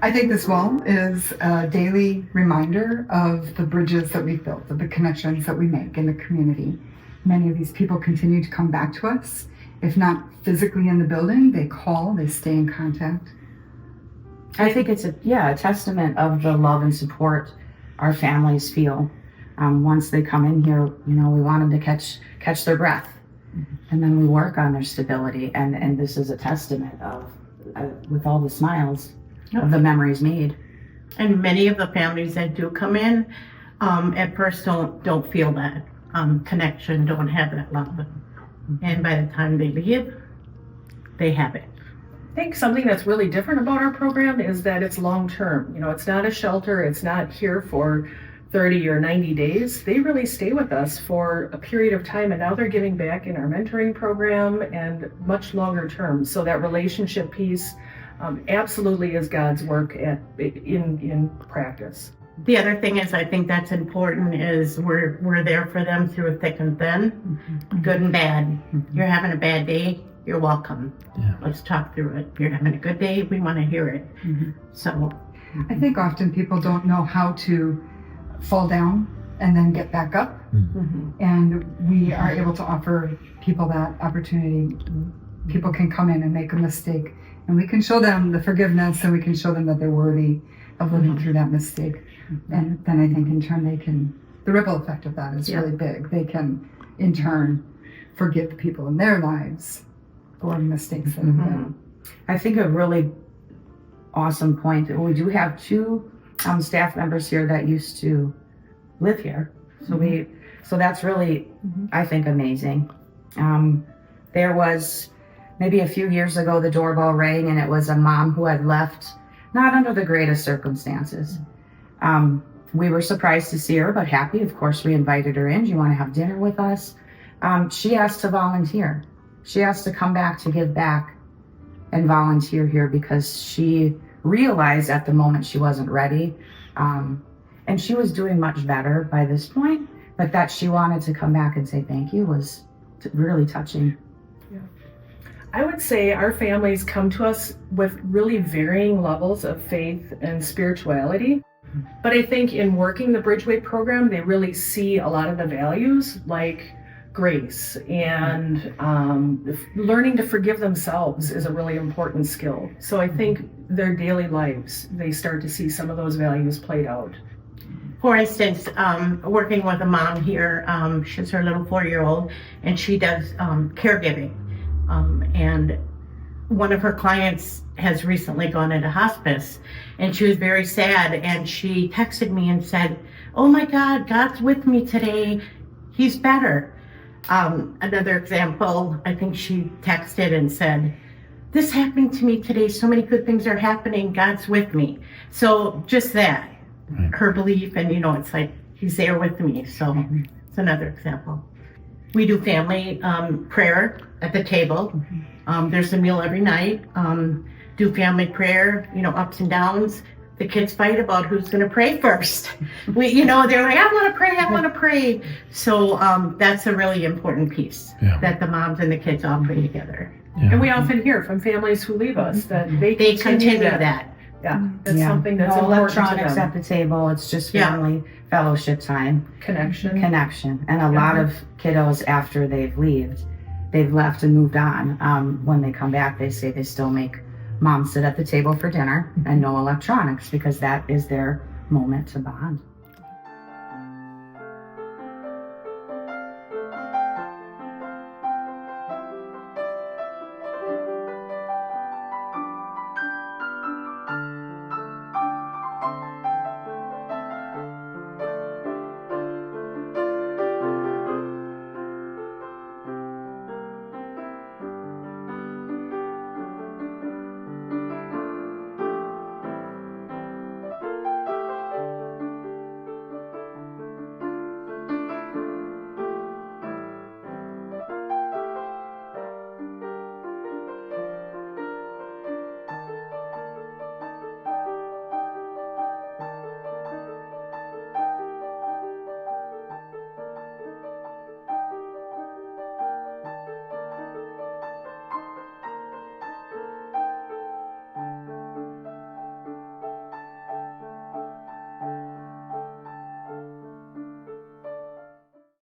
I think this wall is a daily reminder of the bridges that we've built, of the connections that we make in the community. Many of these people continue to come back to us. If not physically in the building, they call, they stay in contact. I think it's a testament of the love and support our families feel. Once they come in here, we want them to catch their breath. And then we work on their stability. And this is a testament of, with all the smiles, of the memories made. And many of the families that do come in, at first don't feel that connection, don't have that love. And by the time they leave, they have it. I think something that's really different about our program is that it's long-term. It's not a shelter. It's not here for 30 or 90 days. They really stay with us for a period of time, and now they're giving back in our mentoring program and much longer term. So that relationship piece absolutely is God's work in practice. The other thing is, I think that's important, is we're there for them through thick and thin, good and bad. You're having a bad day, you're welcome. Yeah. Let's talk through it. If you're having a good day, we want to hear it. So I think often people don't know how to fall down and then get back up. And we are able to offer people that opportunity. People can come in and make a mistake, and we can show them the forgiveness, and we can show them that they're worthy of living through that mistake. And then I think in turn the ripple effect of that is really big. They can in turn forgive the people in their lives for mistakes that have been. I think a really awesome point, we do have two staff members here that used to live here. So that's really, I think, amazing. There was maybe a few years ago, the doorbell rang, and it was a mom who had left not under the greatest circumstances. We were surprised to see her, but happy. Of course, we invited her in. Do you want to have dinner with us? She asked to volunteer. She asked to come back to give back and volunteer here because she realized at the moment she wasn't ready. And she was doing much better by this point, but that she wanted to come back and say thank you was really touching. I would say our families come to us with really varying levels of faith and spirituality. But I think in working the Bridgeway program, they really see a lot of the values like grace and learning to forgive themselves is a really important skill. So I think their daily lives, they start to see some of those values played out. for instance, working with a mom here, she's her little 4-year-old, and she does caregiving. And one of her clients has recently gone into hospice, and she was very sad, and she texted me and said, "Oh my God, God's with me today. He's better." Another example, I think she texted and said, "This happened to me today. So many good things are happening. God's with me." So just that, her belief, and it's like, he's there with me. So it's another example. We do family prayer at the table. There's a meal every night. Do family prayer, ups and downs. The kids fight about who's going to pray first. They're like, I want to pray. So that's a really important piece, that the moms and the kids all pray together. Yeah. And we often hear from families who leave us that they continue that. Yeah, that's something that's no important electronics to them. at the table. It's just family fellowship time. Connection. And a lot of kiddos, after they've left and moved on, when they come back, they say they still make mom sit at the table for dinner and no electronics, because that is their moment to bond.